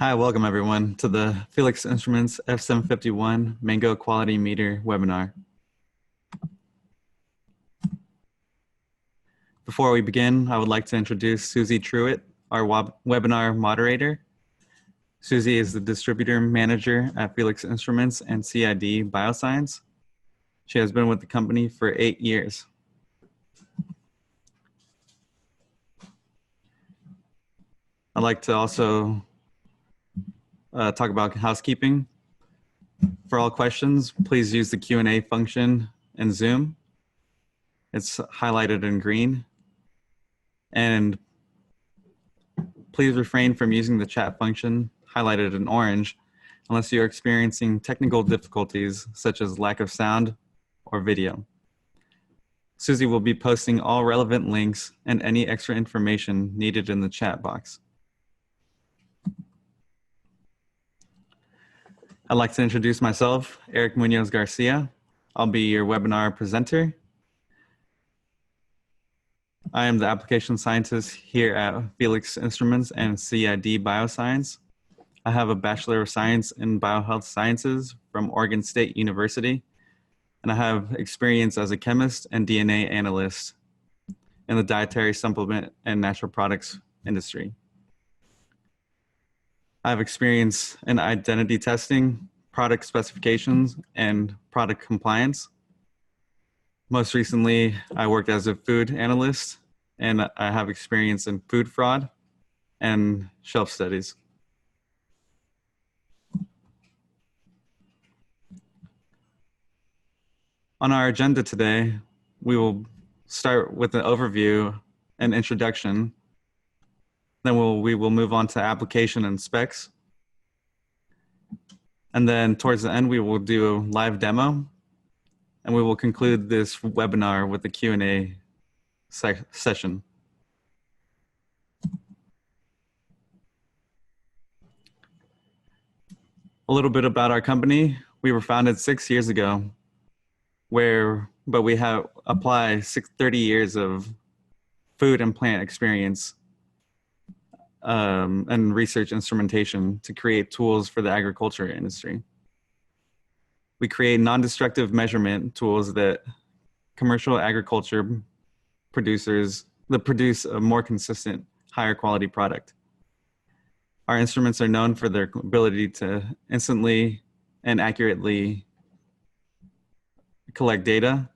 Hi, welcome everyone to the Felix Instruments F751 Mango Quality Meter webinar. Before we begin, I would like to introduce Susie Truitt, our webinar moderator. Susie is the distributor manager at Felix Instruments and CID Bioscience. She has been with the company for 8 years. I'd like to also talk about housekeeping. For all questions, please use the Q&A function in Zoom. It's highlighted in green. And please refrain from using the chat function highlighted in orange unless you're experiencing technical difficulties such as lack of sound or video. Susie will be posting all relevant links and any extra information needed in the chat box. I'd like to introduce myself, Eric Munoz Garcia. I'll be your webinar presenter. I am the application scientist here at Felix Instruments and CID Bioscience. I have a Bachelor of Science in Biohealth Sciences from Oregon State University, and I have experience as a chemist and DNA analyst in the dietary supplement and natural products industry. I have experience in identity testing, product specifications, and product compliance. Most recently, I worked as a food analyst, and I have experience in food fraud and shelf studies. On our agenda today, we will start with an overview and introduction. Then we will move on to application and specs. And then towards the end, we will do a live demo. And we will conclude this webinar with a Q&A session. A little bit about our company. We were founded 6 years ago, but we have applied 30 years of food and plant experience and research instrumentation to create tools for the agriculture industry. We create non-destructive measurement tools that commercial agriculture producers that produce a more consistent, higher quality product. Our instruments are known for their ability to instantly and accurately collect data,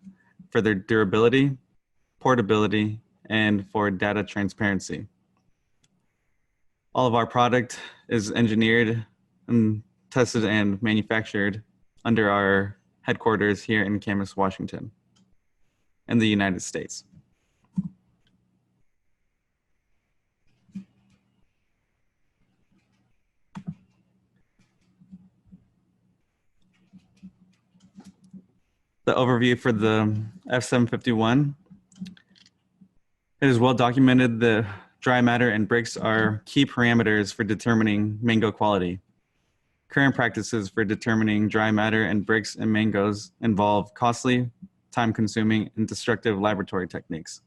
for their durability, portability, and for data transparency. All of our product is engineered and tested and manufactured under our headquarters here in Camas, Washington, in the United States. The overview for the F751. It is well documented that dry matter and Brix are key parameters for determining mango quality. Current practices for determining dry matter and Brix in mangoes involve costly, time-consuming, and destructive laboratory techniques.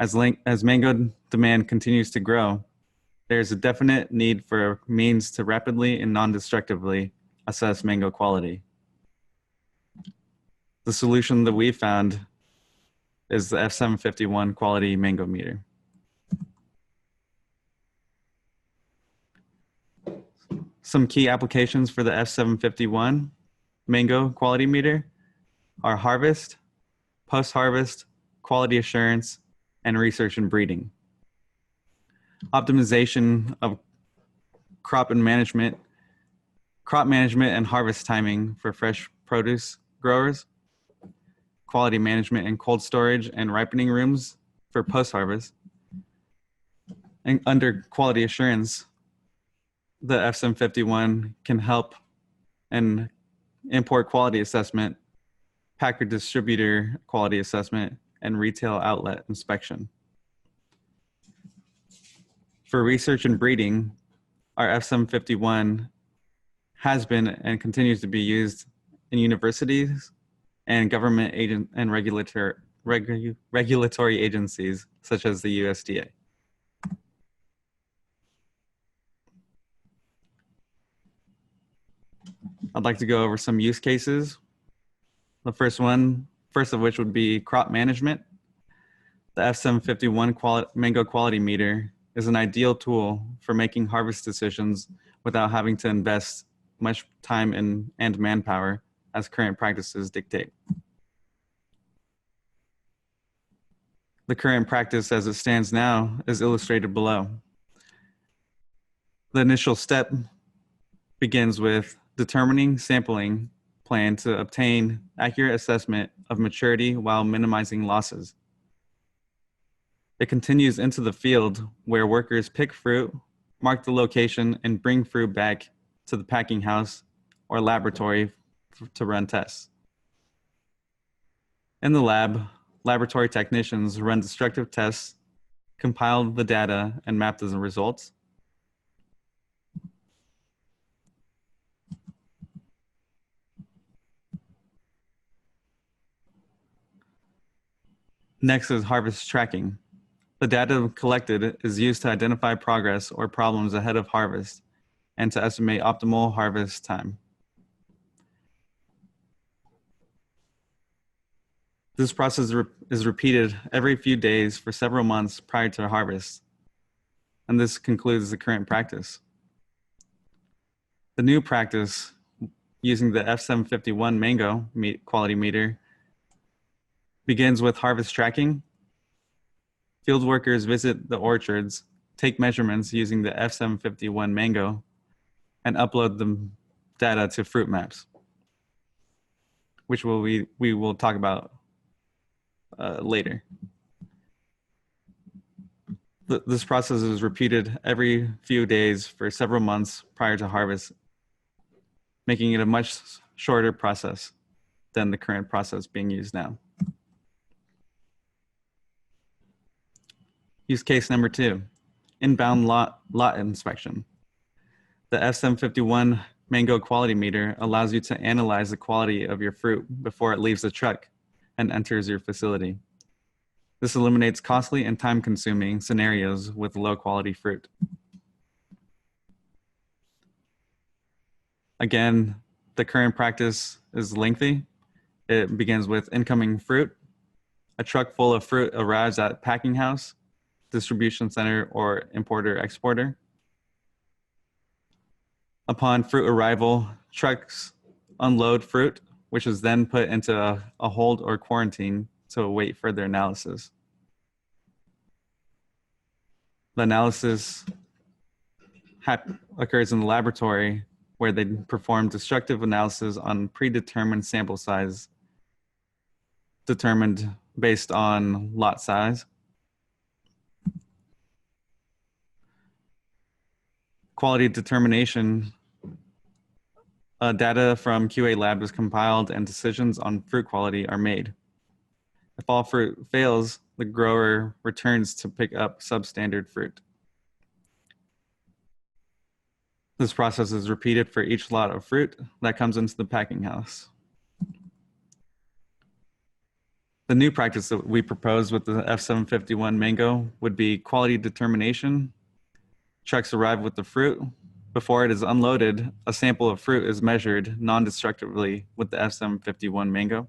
As mango demand continues to grow, there is a definite need for a means to rapidly and non-destructively assess mango quality. The solution that we found is the F751 quality mango meter. Some key applications for the F751 mango quality meter are harvest, post-harvest, quality assurance, and research and breeding. Optimization of crop management and harvest timing for fresh produce growers, quality management in cold storage and ripening rooms for post-harvest. And under quality assurance, the F751 can help in import quality assessment, packer distributor quality assessment, and retail outlet inspection. For research and breeding, our F751 has been and continues to be used in universities and government and regulatory agencies such as the USDA. I'd like to go over some use cases. The first of which would be crop management. The F751 mango quality meter is an ideal tool for making harvest decisions without having to invest much time and manpower as current practices dictate. The current practice as it stands now is illustrated below. The initial step begins with determining sampling plan to obtain accurate assessment of maturity while minimizing losses. It continues into the field where workers pick fruit, mark the location, and bring fruit back to the packing house or laboratory to run tests. In the lab, laboratory technicians run destructive tests, compile the data, and map the results. Next is harvest tracking. The data collected is used to identify progress or problems ahead of harvest and to estimate optimal harvest time. This process is repeated every few days for several months prior to harvest, and this concludes the current practice. The new practice using the F751 mango quality meter begins with harvest tracking. Field workers visit the orchards, take measurements using the F751 mango, and upload the data to FruitMaps, which we will talk about later. This process is repeated every few days for several months prior to harvest, making it a much shorter process than the current process being used now. Use case number 2, inbound lot inspection. The F751 mango quality meter allows you to analyze the quality of your fruit before it leaves the truck and enters your facility. This eliminates costly and time-consuming scenarios with low-quality fruit. Again, the current practice is lengthy. It begins with incoming fruit. A truck full of fruit arrives at packing house, distribution center, or importer-exporter. Upon fruit arrival, trucks unload fruit, which is then put into a hold or quarantine to await further analysis. The analysis occurs in the laboratory where they perform destructive analysis on predetermined sample size determined based on lot size. Quality determination data from QA lab is compiled and decisions on fruit quality are made. If all fruit fails, the grower returns to pick up substandard fruit. This process is repeated for each lot of fruit that comes into the packing house. The new practice that we propose with the F751 mango would be quality determination. Trucks arrive with the fruit. Before it is unloaded, a sample of fruit is measured non-destructively with the F751 mango.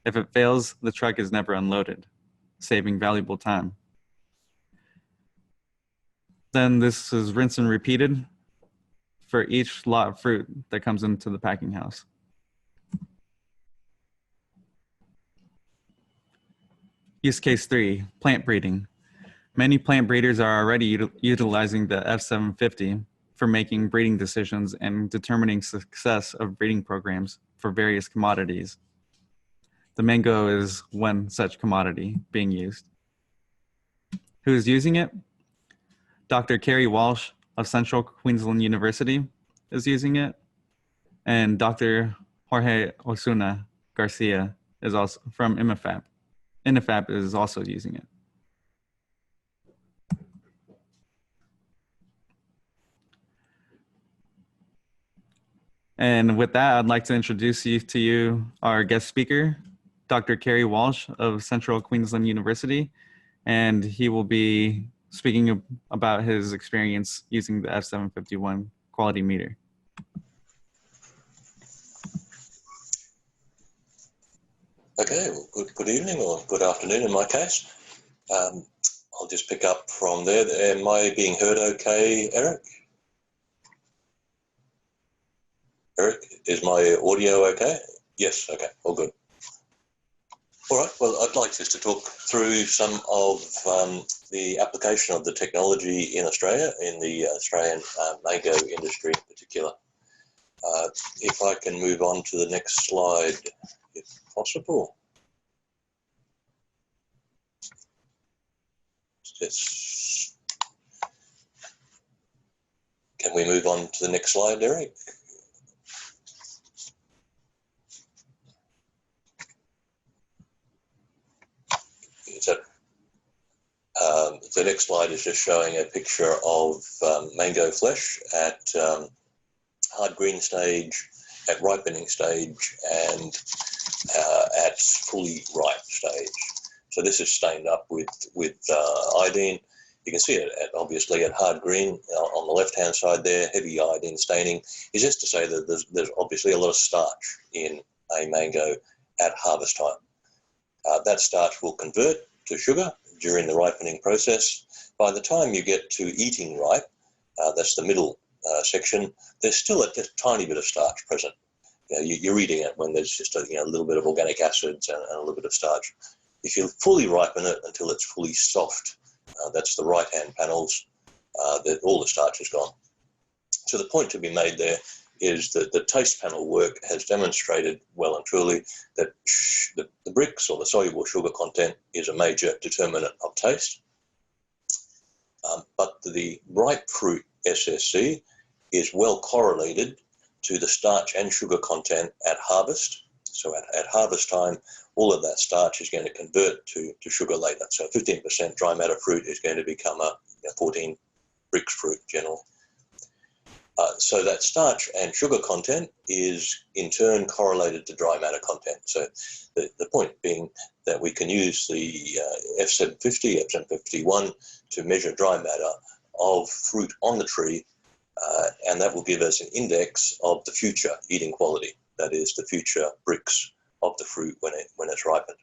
If it fails, the truck is never unloaded, saving valuable time. Then this is rinsed and repeated for each lot of fruit that comes into the packing house. Use case 3, plant breeding. Many plant breeders are already utilizing the F750 for making breeding decisions and determining success of breeding programs for various commodities. The mango is one such commodity being used. Who is using it? Dr. Carrie Walsh of Central Queensland University is using it, and Dr. Jorge Osuna Garcia is also from INAFAP. INAFAP is also using it. And with that, I'd like to introduce to you our guest speaker, Dr. Carrie Walsh of Central Queensland University, and he will be speaking about his experience using the F751 quality meter. Okay, well, good evening or good afternoon in my case. I'll just pick up from there. Am I being heard okay, Eric? Eric, is my audio okay? Yes, okay, all good. All right, well, I'd like just to talk through some of the application of the technology in Australia, in the Australian mango industry in particular. If I can move on to the next slide, if possible. Can we move on to the next slide, Eric? The next slide is just showing a picture of mango flesh at hard green stage, at ripening stage, and at fully ripe stage. So this is stained up with iodine. You can see it obviously at hard green on the left-hand side there. Heavy iodine staining is just to say that there's obviously a lot of starch in a mango at harvest time. That starch will convert to sugar during the ripening process. By the time you get to eating ripe, that's the middle section, there's still a tiny bit of starch present. You're eating it when there's just a little bit of organic acids and a little bit of starch. If you fully ripen it until it's fully soft, that's the right-hand panels, that all the starch is gone. So the point to be made there is that the taste panel work has demonstrated well and truly that the Brix, or the soluble sugar content, is a major determinant of taste. But the ripe fruit SSC is well correlated to the starch and sugar content at harvest. So at harvest time, all of that starch is going to convert to sugar later. So 15% dry matter fruit is going to become a 14 Brix fruit generally. So that starch and sugar content is in turn correlated to dry matter content. So the point being that we can use the F750, F751 to measure dry matter of fruit on the tree, and that will give us an index of the future eating quality. That is the future Brix of the fruit when it's ripened.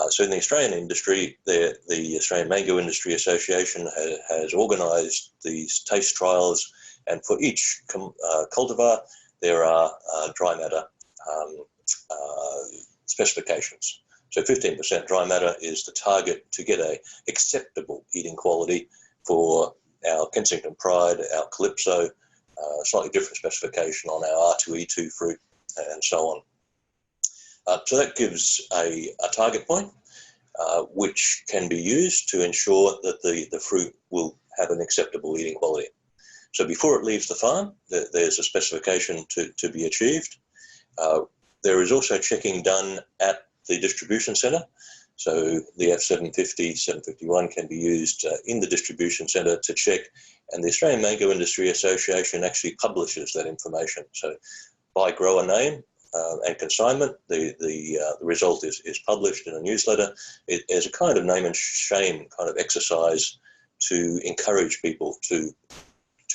So in the Australian industry, the Australian Mango Industry Association has organised these taste trials, and for each cultivar, there are dry matter specifications. So 15% dry matter is the target to get a acceptable eating quality for our Kensington Pride, our Calypso, slightly different specification on our R2E2 fruit, and so on. So that gives a target point, which can be used to ensure that the fruit will have an acceptable eating quality. So before it leaves the farm, there's a specification to be achieved. There is also checking done at the distribution centre. So the F750, 751 can be used in the distribution centre to check, and the Australian Mango Industry Association actually publishes that information. So by grower name and consignment, the result is published in a newsletter. It is a kind of name and shame kind of exercise to encourage people to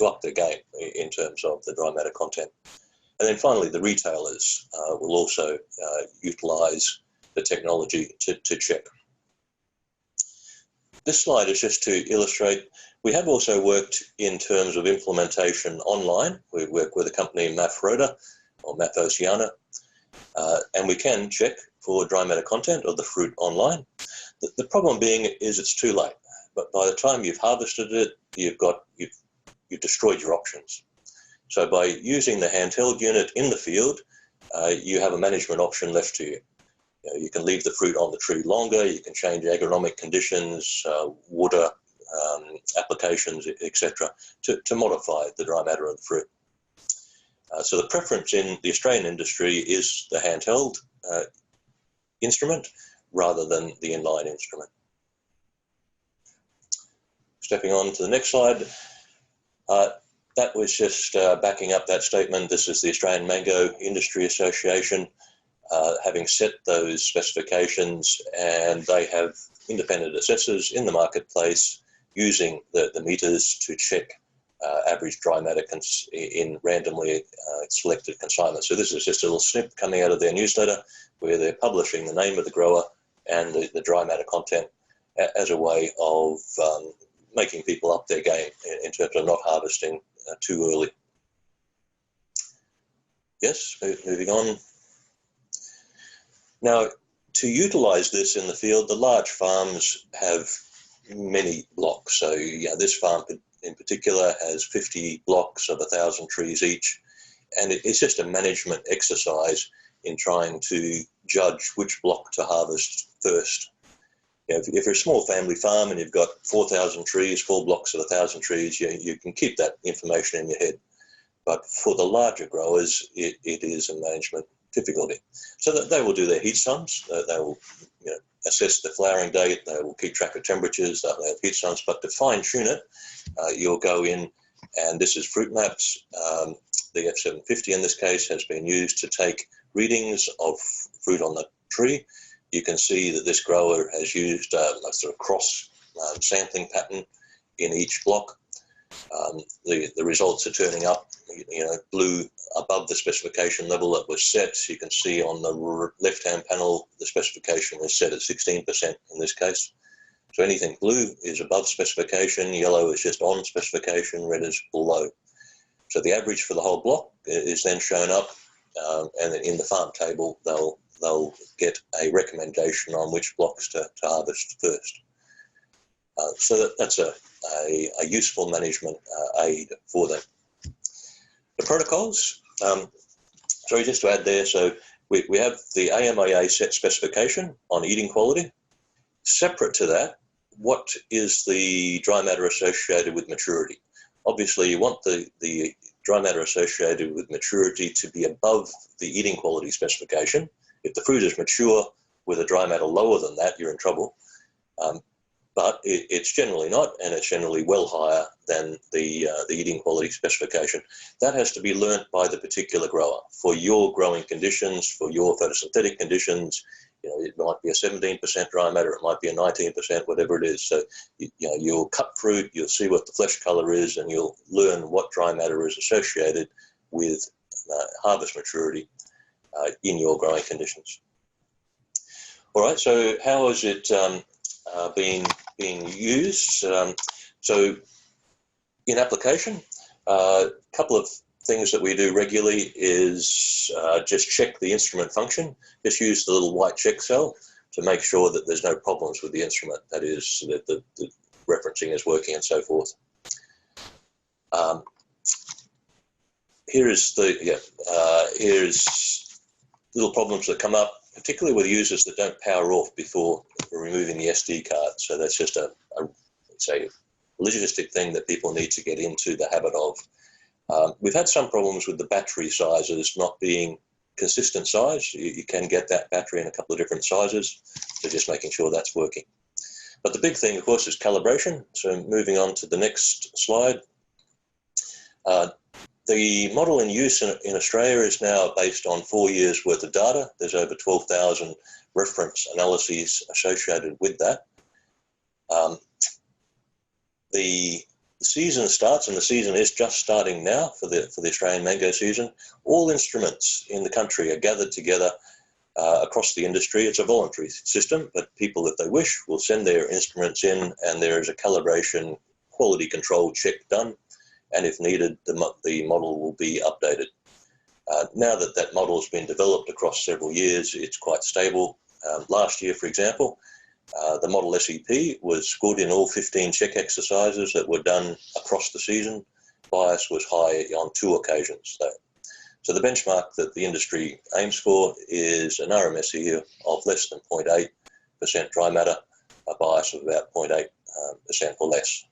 up their game in terms of the dry matter content. And then finally, the retailers will also utilise the technology to check. This slide is just to illustrate. We have also worked in terms of implementation online. We work with a company, MAF Rhoda or MAF Oceana, and we can check for dry matter content of the fruit online. The problem being is it's too late. But by the time you've harvested it, you've destroyed your options. So by using the handheld unit in the field, you have a management option left to you. You can leave the fruit on the tree longer, you can change agronomic conditions, water applications, etc., to modify the dry matter of the fruit. So the preference in the Australian industry is the handheld instrument rather than the inline instrument. Stepping on to the next slide. That was just backing up that statement. This is the Australian Mango Industry Association having set those specifications, and they have independent assessors in the marketplace using the meters to check average dry matter in randomly selected consignments. So this is just a little snip coming out of their newsletter where they're publishing the name of the grower and the dry matter content as a way of making people up their game in terms of not harvesting too early. Yes, moving on. Now, to utilise this in the field, the large farms have many blocks. So yeah, this farm in particular has 50 blocks of 1,000 trees each, and it's just a management exercise in trying to judge which block to harvest first. You know, if you're a small family farm and you've got 4,000 trees, 4 blocks of 1,000 trees, you can keep that information in your head. But for the larger growers, it is a management difficulty. So that they will do their heat sums. They will assess the flowering date. They will keep track of temperatures. They'll have heat sums. But to fine tune it, you'll go in, and this is FruitMaps. The F750 in this case has been used to take readings of fruit on the tree. You can see that this grower has used a sort of cross sampling pattern in each block. The results are turning up, blue above the specification level that was set. You can see on the left-hand panel, the specification was set at 16% in this case. So anything blue is above specification, yellow is just on specification, red is below. So the average for the whole block is then shown up, and then in the farm table, they'll get a recommendation on which blocks to harvest first. So that's a useful management aid for them. The protocols, sorry, just to add there, so we have the AMIA set specification on eating quality. Separate to that, what is the dry matter associated with maturity? Obviously, you want the dry matter associated with maturity to be above the eating quality specification. If the fruit is mature with a dry matter lower than that, you're in trouble. But it's generally not, and it's generally well higher than the eating quality specification. That has to be learnt by the particular grower. For your growing conditions, for your photosynthetic conditions, it might be a 17% dry matter, it might be a 19%, whatever it is. So you'll cut fruit, you'll see what the flesh colour is, and you'll learn what dry matter is associated with harvest maturity in your growing conditions. All right, so how is it being used? So in application, a couple of things that we do regularly is just check the instrument function. Just use the little white check cell to make sure that there's no problems with the instrument, that is, that the referencing is working and so forth. Here's little problems that come up, particularly with users that don't power off before removing the SD card. So that's just a logistic thing that people need to get into the habit of. We've had some problems with the battery sizes not being consistent size. You can get that battery in a couple of different sizes, so just making sure that's working. But the big thing, of course, is calibration. So moving on to the next slide. The model in use in Australia is now based on 4 years worth of data. There's over 12,000 reference analyses associated with that. The season starts, and the season is just starting now for the Australian mango season. All instruments in the country are gathered together across the industry. It's a voluntary system, but people, if they wish, will send their instruments in, and there is a calibration quality control check done. And if needed, the model will be updated. Now that model has been developed across several years, it's quite stable. Last year, for example, the model SEP was good in all 15 check exercises that were done across the season. Bias was high on 2 occasions. So the benchmark that the industry aims for is an RMS here of less than 0.8% dry matter, a bias of about 0.8% or less.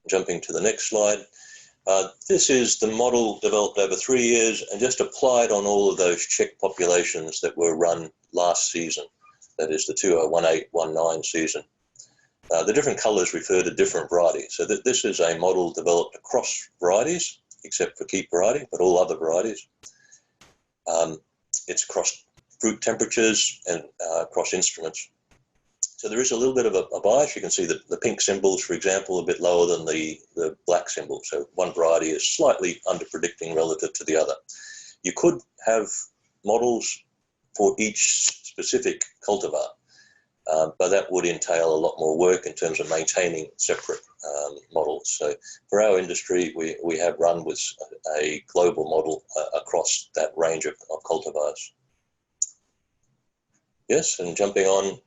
Jumping to the next slide. This is the model developed over 3 years and just applied on all of those check populations that were run last season. That is the 2018-19 season. The different colours refer to different varieties. So this is a model developed across varieties, except for Keitt variety, but all other varieties. It's across fruit temperatures and across instruments. So there is a little bit of a bias. You can see that the pink symbols, for example, a bit lower than the black symbol. So one variety is slightly under-predicting relative to the other. You could have models for each specific cultivar, but that would entail a lot more work in terms of maintaining separate models. So for our industry, we have run with a global model across that range of cultivars. Yes, and jumping on,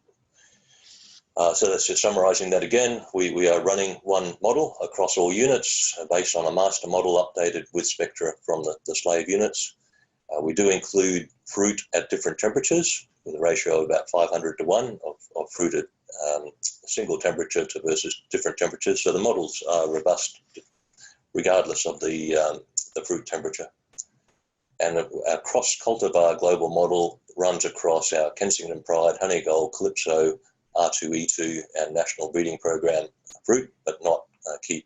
so that's just summarising that again. We are running one model across all units based on a master model updated with spectra from the slave units. We do include fruit at different temperatures with a ratio of about 500 to 1 of fruit at single temperature to versus different temperatures. So the models are robust regardless of the fruit temperature. And our cross-cultivar global model runs across our Kensington Pride, Honeygold, Calypso, R2E2 and National Breeding Program fruit, but not Keitt.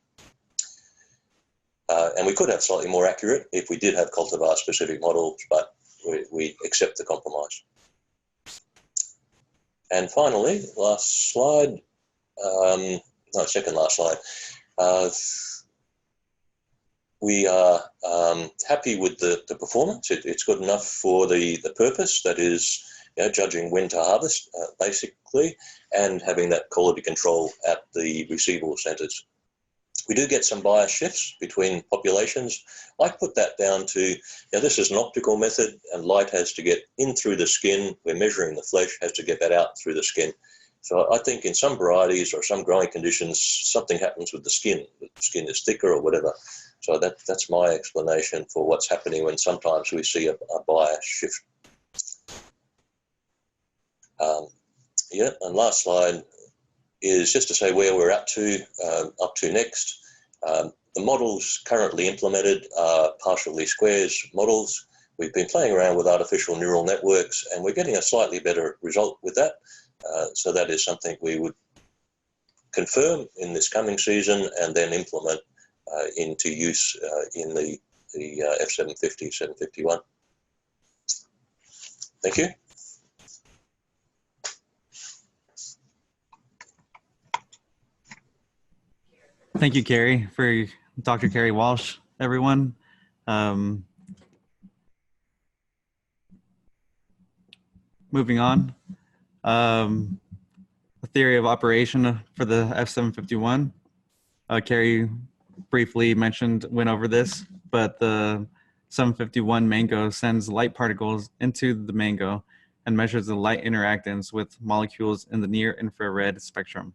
And we could have slightly more accurate if we did have cultivar-specific models, but we accept the compromise. And finally, last slide, no, second last slide. We are happy with the performance. It's good enough for the purpose, that is, judging when to harvest, basically, and having that quality control at the receivable centres. We do get some bias shifts between populations. I put that down to, this is an optical method and light has to get in through the skin. We're measuring the flesh, has to get that out through the skin. So I think in some varieties or some growing conditions, something happens with the skin. The skin is thicker or whatever. So that's my explanation for what's happening when sometimes we see a bias shift. And last slide is just to say where we're up to next. The models currently implemented are partially squares models. We've been playing around with artificial neural networks and we're getting a slightly better result with that. So that is something we would confirm in this coming season and then implement into use in the F750, 751. Thank you. Thank you, Kerry, for Dr. Kerry Walsh, everyone. Moving on, the theory of operation for the F751. Kerry briefly went over this, but the 751 mango sends light particles into the mango and measures the light interactance with molecules in the near-infrared spectrum.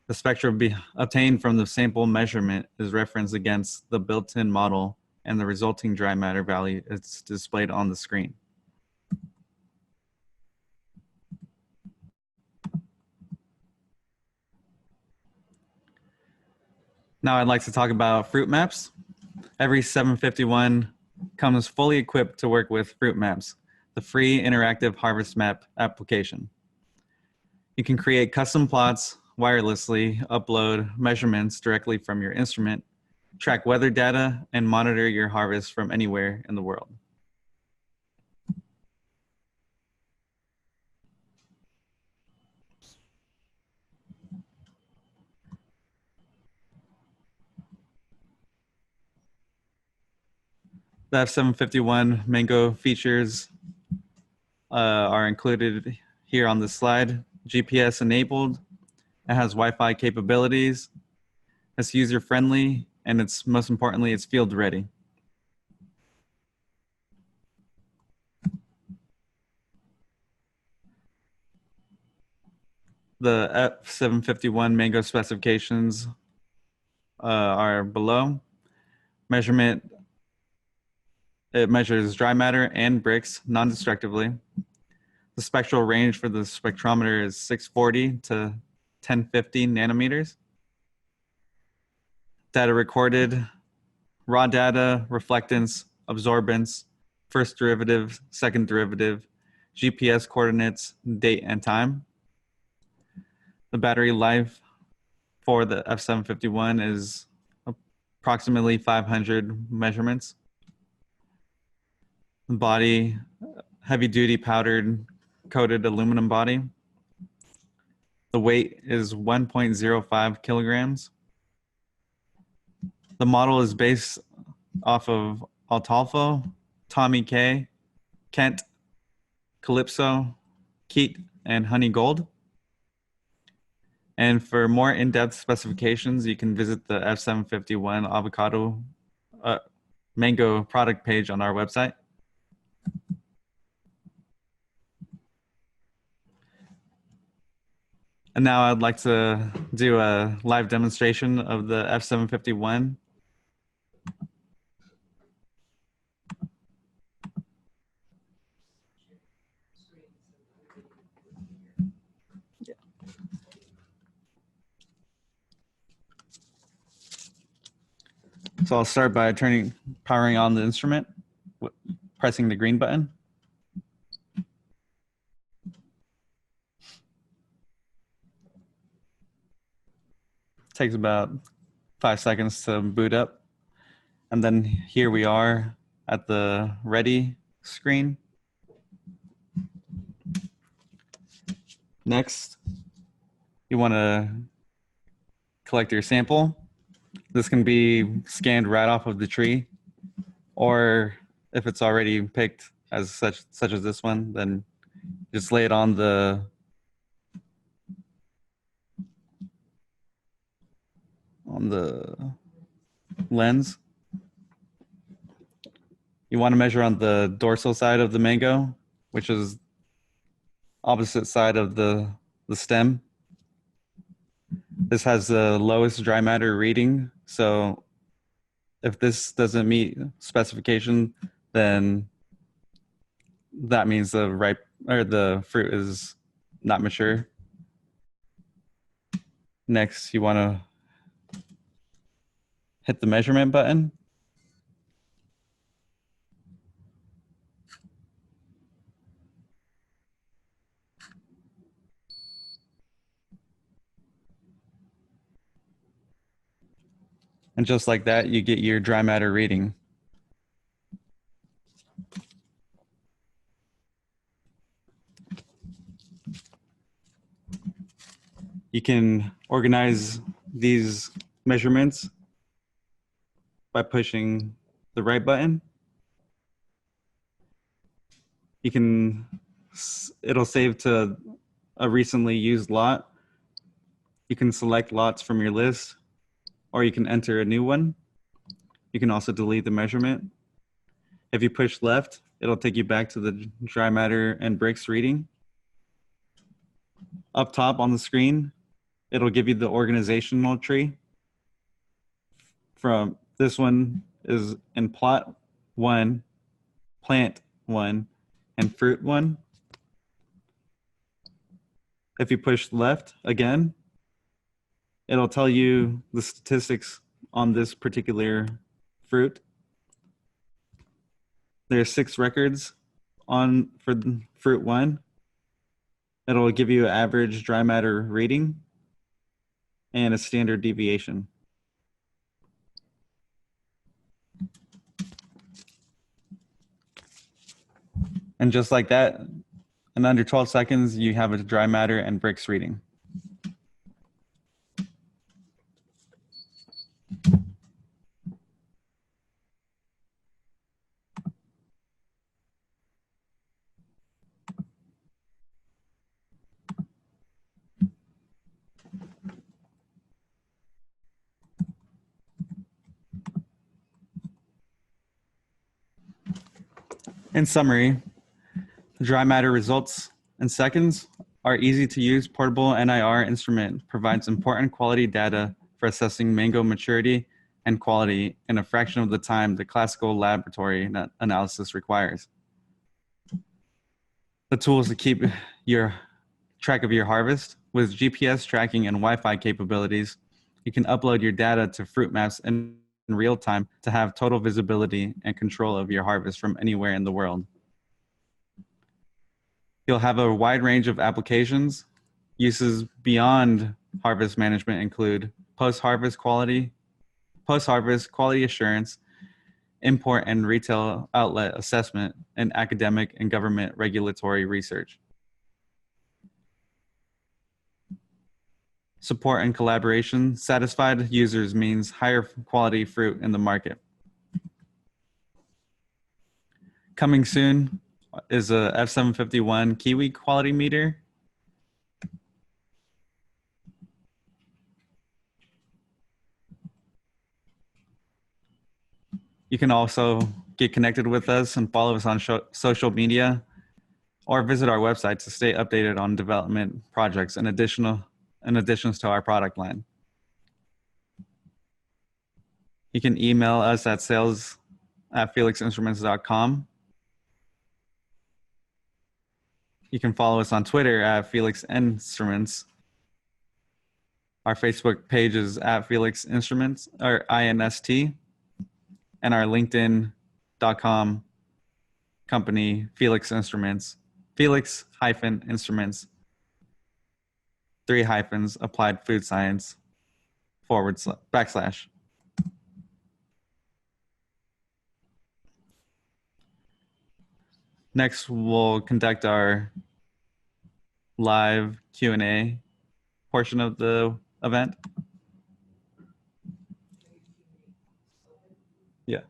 The spectrum obtained from the sample measurement is referenced against the built-in model, and the resulting dry matter value is displayed on the screen. Now I'd like to talk about FruitMaps. Every 751 comes fully equipped to work with FruitMaps, the free interactive harvest map application. You can create custom plots wirelessly, upload measurements directly from your instrument, track weather data, and monitor your harvest from anywhere in the world. The F751 mango features are included here on this slide. GPS enabled. It has Wi-Fi capabilities. It's user-friendly, and it's most importantly, it's field ready. The F751 mango specifications are below. Measurement. It measures dry matter and Brix non-destructively. The spectral range for the spectrometer is 640 to 1050 nanometers. Data recorded, raw data, reflectance, absorbance, first derivative, second derivative, GPS coordinates, date and time. The battery life for the F751 is approximately 500 measurements. Body, heavy duty powdered coated aluminum body. The weight is 1.05 kilograms. The model is based off of Altufa, Tommy K, Keitt, Calypso, Keitt, and Honey Gold. And for more in-depth specifications, you can visit the F751 avocado mango product page on our website. And now I'd like to do a live demonstration of the F751. So I'll start by powering on the instrument, pressing the green button. Takes about 5 seconds to boot up. And then here we are at the ready screen. Next, you want to collect your sample. This can be scanned right off of the tree, or if it's already picked as such as this one, then just lay it on the lens. You want to measure on the dorsal side of the mango, which is opposite side of the stem. This has the lowest dry matter reading, so if this doesn't meet specification, then that means the fruit is not mature. Next, you want to hit the measurement button. And just like that, you get your dry matter reading. You can organize these measurements by pushing the right button. It'll save to a recently used lot. You can select lots from your list, or you can enter a new one. You can also delete the measurement. If you push left, it'll take you back to the dry matter and Brix reading. Up top on the screen, it'll give you the organizational tree. From this one is in plot 1, plant 1, and fruit 1. If you push left again, it'll tell you the statistics on this particular fruit. There's 6 records for fruit 1. It'll give you an average dry matter reading and a standard deviation. And just like that, in under 12 seconds, you have a dry matter and Brix reading. In summary, the dry matter results in seconds. Our easy-to-use portable NIR instrument provides important quality data for assessing mango maturity and quality in a fraction of the time the classical laboratory analysis requires. The tools to keep your track of your harvest with GPS tracking and Wi-Fi capabilities, you can upload your data to FruitMaps in real time to have total visibility and control of your harvest from anywhere in the world. You'll have a wide range of applications. Uses beyond harvest management include post-harvest quality assurance, import and retail outlet assessment, and academic and government regulatory research. support and collaboration. Satisfied users means higher quality fruit in the market. Coming soon is a F751 kiwi quality meter. You can also get connected with us and follow us on social media, or visit our website to stay updated on development projects and additions to our product line. You can email us at sales@felixinstruments.com. You can follow us on Twitter at Felix Instruments. Our Facebook page is at Felix Instruments, or INST, and our LinkedIn.com company, Felix Instruments, Felix-Instruments, 3 hyphens, applied food science, // Next, we'll conduct our live Q&A portion of the event. Yeah.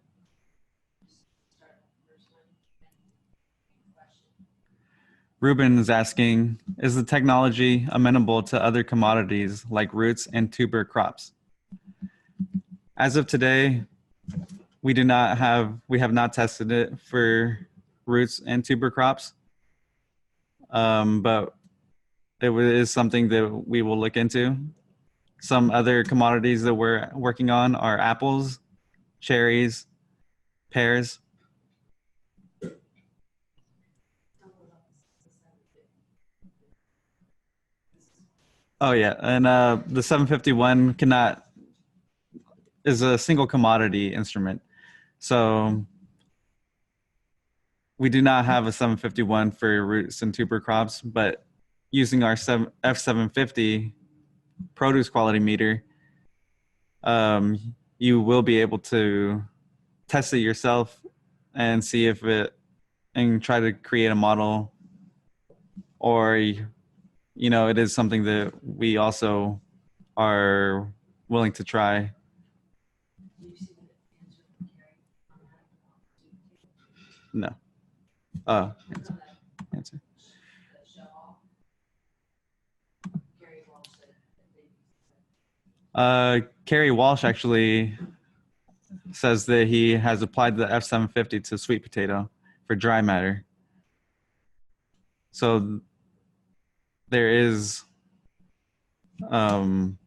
Ruben is asking, is the technology amenable to other commodities like roots and tuber crops? As of today, we have not tested it for roots and tuber crops, but it is something that we will look into. Some other commodities that we're working on are apples, cherries, pears. Oh yeah, and the 751 is a single commodity instrument. So we do not have a 751 for roots and tuber crops, but using our F750 produce quality meter, you will be able to test it yourself and see if and try to create a model, or it is something that we also are willing to try. No. Answer. Kerry Walsh actually says that he has applied the F750 to sweet potato for dry matter. So there is some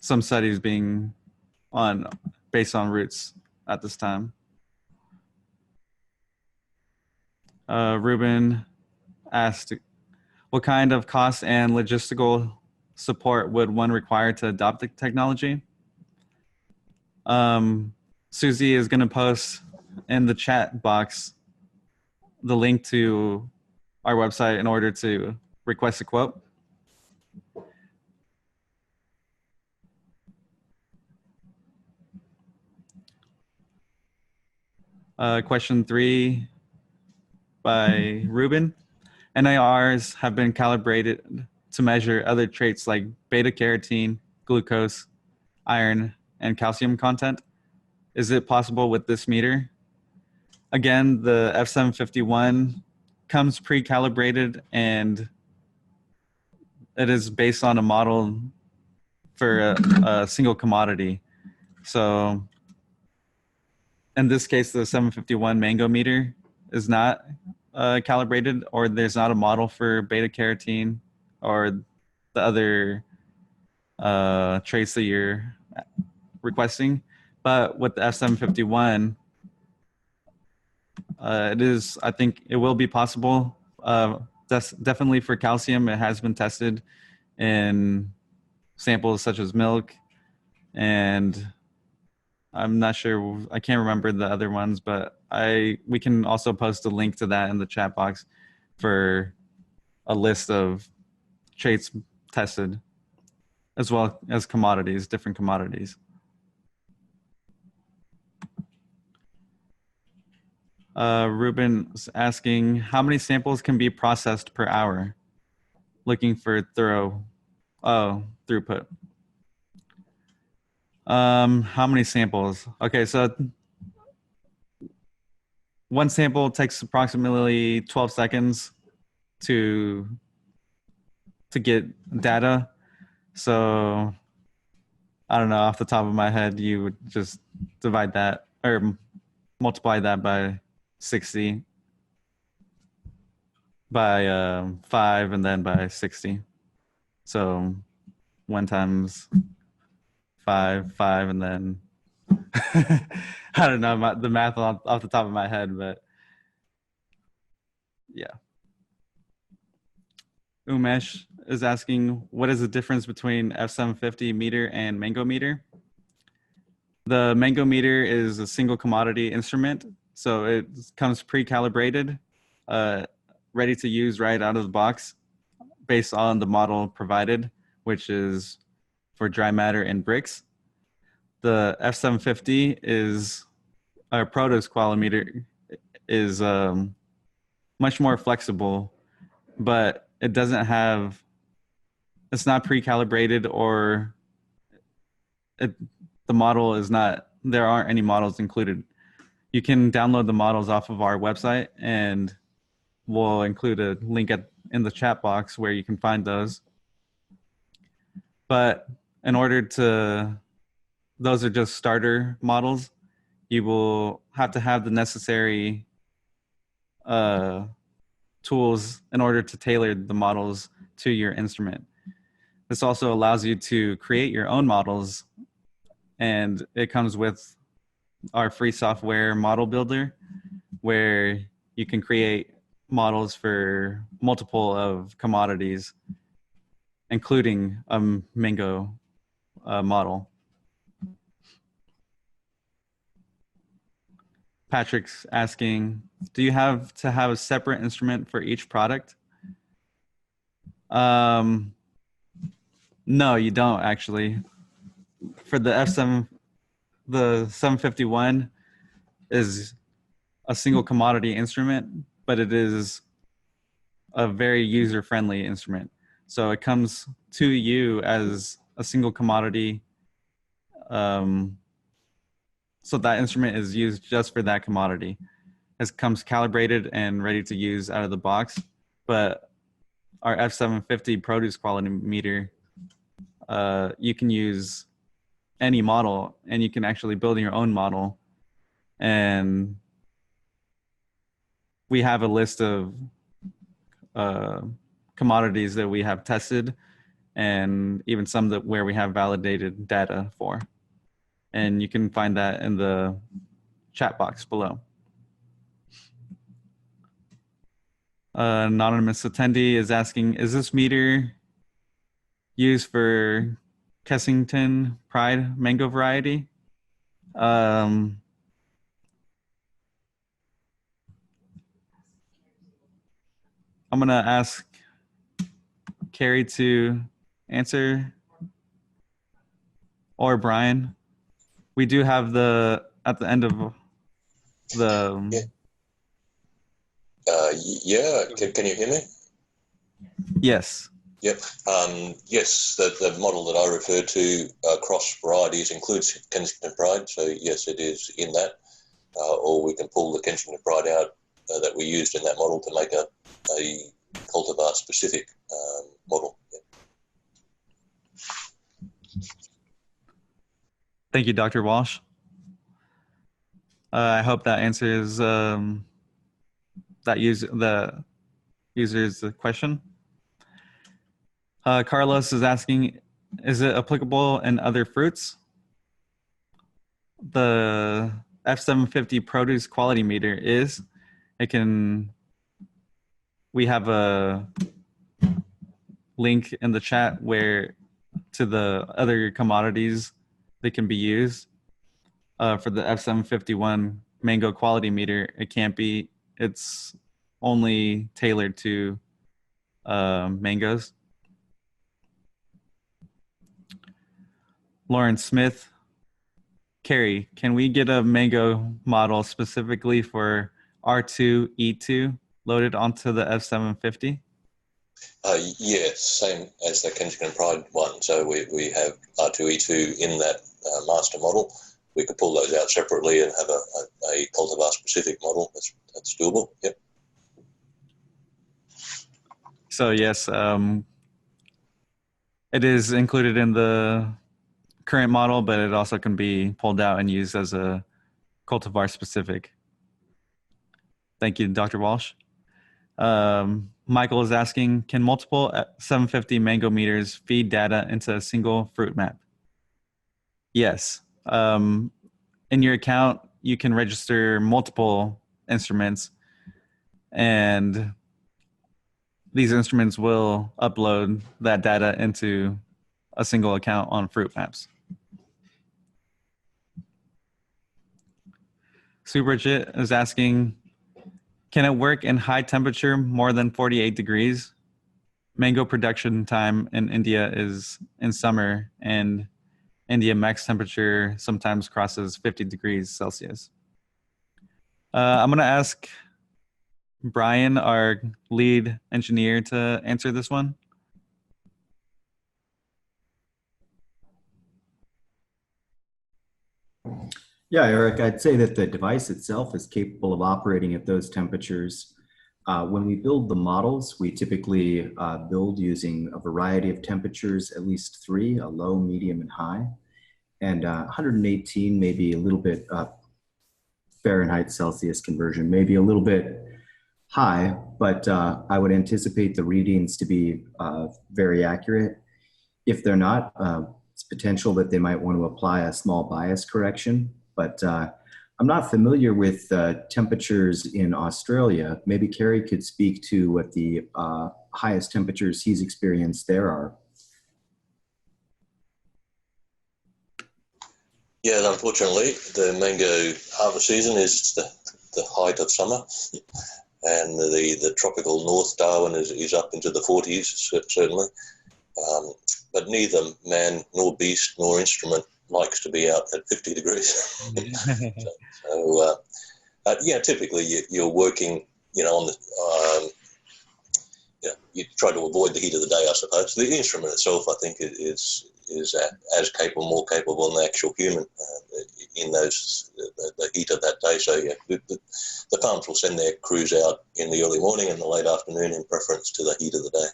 studies being based on roots at this time. Ruben asked, what kind of cost and logistical support would one require to adopt the technology? Susie is going to post in the chat box the link to our website in order to request a quote. Question 3 by Ruben. NIRs have been calibrated to measure other traits like beta carotene, glucose, iron, and calcium content. Is it possible with this meter? Again, the F751 comes pre-calibrated, and it is based on a model for a single commodity. So in this case, the 751 mango meter is not calibrated, or there's not a model for beta carotene or the other traits that you're requesting. But with the F751, I think it will be possible. Definitely for calcium, it has been tested in samples such as milk, and I'm not sure, I can't remember the other ones, but we can also post a link to that in the chat box for a list of traits tested, as well as commodities, different commodities. Ruben's asking, how many samples can be processed per hour? Looking for thorough Oh, throughput. How many samples? Okay, so one sample takes approximately 12 seconds to get data. So I don't know, off the top of my head, you would just divide that or multiply that by 60 by 5 and then by 60. So 1 times 5, 5, and then I don't know the math off the top of my head, but yeah. Umesh is asking, what is the difference between F750 meter and Mango meter? The Mango meter is a single commodity instrument, so it comes pre-calibrated, ready to use right out of the box based on the model provided, which is for dry matter and Brix. The F750 is our produce qualimeter is much more flexible, but it doesn't have, it's not pre-calibrated, or the model is not, there aren't any models included. You can download the models off of our website, and we'll include a link in the chat box where you can find those. But in order to, those are just starter models. You will have to have the necessary tools in order to tailor the models to your instrument. This also allows you to create your own models, and it comes with our free software model builder, where you can create models for multiple of commodities, including a mango model. Patrick's asking, do you have to have a separate instrument for each product? No, you don't actually. For the F7, the 751 is a single commodity instrument, but it is a very user-friendly instrument. So it comes to you as a single commodity. So that instrument is used just for that commodity. It comes calibrated and ready to use out of the box. But our F750 produce quality meter, you can use any model, and you can actually build your own model. And we have a list of commodities that we have tested, and even some that where we have validated data for. And you can find that in the chat box below. Anonymous attendee is asking, is this meter used for Kensington Pride mango variety? I'm gonna ask Carrie to answer, or Brian. We do have at the end of the. Yeah, can you hear me? Yes. Yep. Yes, the model that I referred to across varieties includes Kensington Pride, so yes, it is in that. Or we can pull the Kensington Pride out that we used in that model to make a cultivar specific model. Yeah. Thank you, Dr. Walsh. I hope that answers the user's question. Carlos is asking, is it applicable in other fruits? The F750 produce quality meter is. We have a link in the chat where to the other commodities that can be used. For the F751 mango quality meter, it can't be, it's only tailored to mangoes. Lauren Smith, Carrie, can we get a mango model specifically for R2, E2 loaded onto the F750? Yeah, same as the Kensington Pride one. So we have R2E2 in that master model. We could pull those out separately and have a cultivar specific model. That's doable. Yep. So yes, it is included in the current model, but it also can be pulled out and used as a cultivar specific. Thank you, Dr. Walsh. Michael is asking, can multiple 750 mango meters feed data into a single fruit map? Yes. In your account, you can register multiple instruments, and these instruments will upload that data into a single account on FruitMaps. Superjit is asking, can it work in high temperature more than 48 degrees? Mango production time in India is in summer, and India max temperature sometimes crosses 50 degrees Celsius. I'm going to ask Brian, our lead engineer, to answer this one. Yeah, Eric, I'd say that the device itself is capable of operating at those temperatures. When we build the models, we typically build using a variety of temperatures, at least three, a low, medium, and high. And 118 may be a little bit Fahrenheit Celsius conversion, maybe a little bit high, but I would anticipate the readings to be very accurate. If they're not, it's potential that they might want to apply a small bias correction, but I'm not familiar with temperatures in Australia. Maybe Kerry could speak to what the highest temperatures he's experienced there are. Yeah, unfortunately, the mango harvest season is the height of summer, and the tropical North Darwin is up into the 40s, certainly. But neither man nor beast nor instrument likes to be out at 50 degrees. Yeah, typically you're working, on the, you try to avoid the heat of the day, I suppose. The instrument itself, I think, is as capable, more capable than the actual human in the heat of that day. So yeah, the farms will send their crews out in the early morning and the late afternoon in preference to the heat of the day.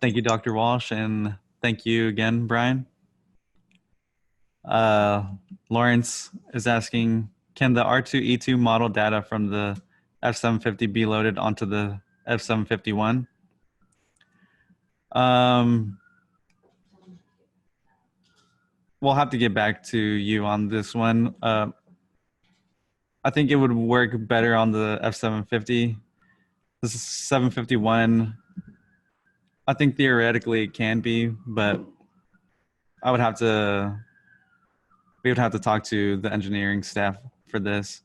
Thank you, Dr. Walsh, and thank you again, Brian. Lawrence is asking, can the R2E2 model data from the F750 be loaded onto the F751? We'll have to get back to you on this one. I think it would work better on the F750. This is 751. I think theoretically it can be, but we would have to talk to the engineering staff for this.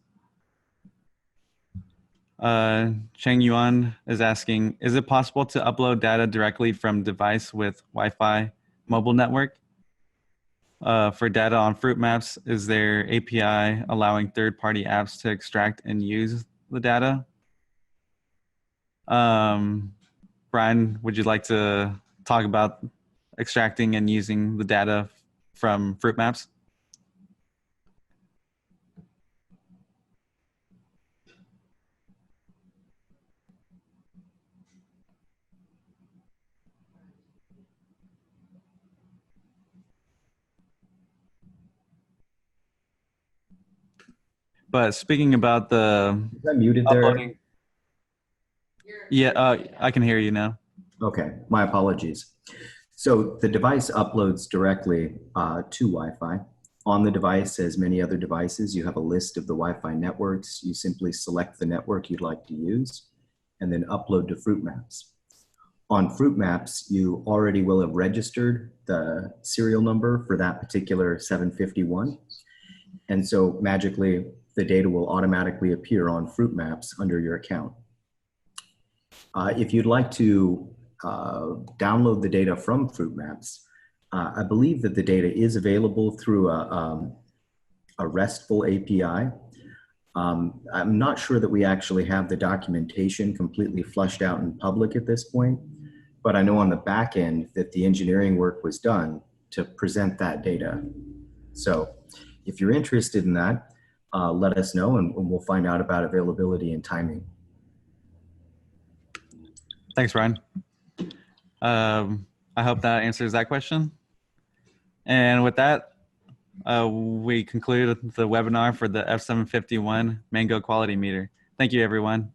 Cheng Yuan is asking, is it possible to upload data directly from device with Wi-Fi mobile network? For data on FruitMaps, is there API allowing third-party apps to extract and use the data? Brian, would you like to talk about extracting and using the data from FruitMaps? But speaking about the Is that muted there? uploading, yeah, I can hear you now. Okay, my apologies. So the device uploads directly to Wi-Fi. On the device, as many other devices, you have a list of the Wi-Fi networks. You simply select the network you'd like to use and then upload to FruitMaps. On FruitMaps, you already will have registered the serial number for that particular 751. And so magically, the data will automatically appear on FruitMaps under your account. If you'd like to download the data from FruitMaps, I believe that the data is available through a RESTful API. I'm not sure that we actually have the documentation completely flushed out in public at this point, but I know on the back end that the engineering work was done to present that data. So if you're interested in that, let us know and we'll find out about availability and timing. Thanks, Ryan. I hope that answers that question. And with that, we conclude the webinar for the F751 Mango Quality Meter. Thank you, everyone.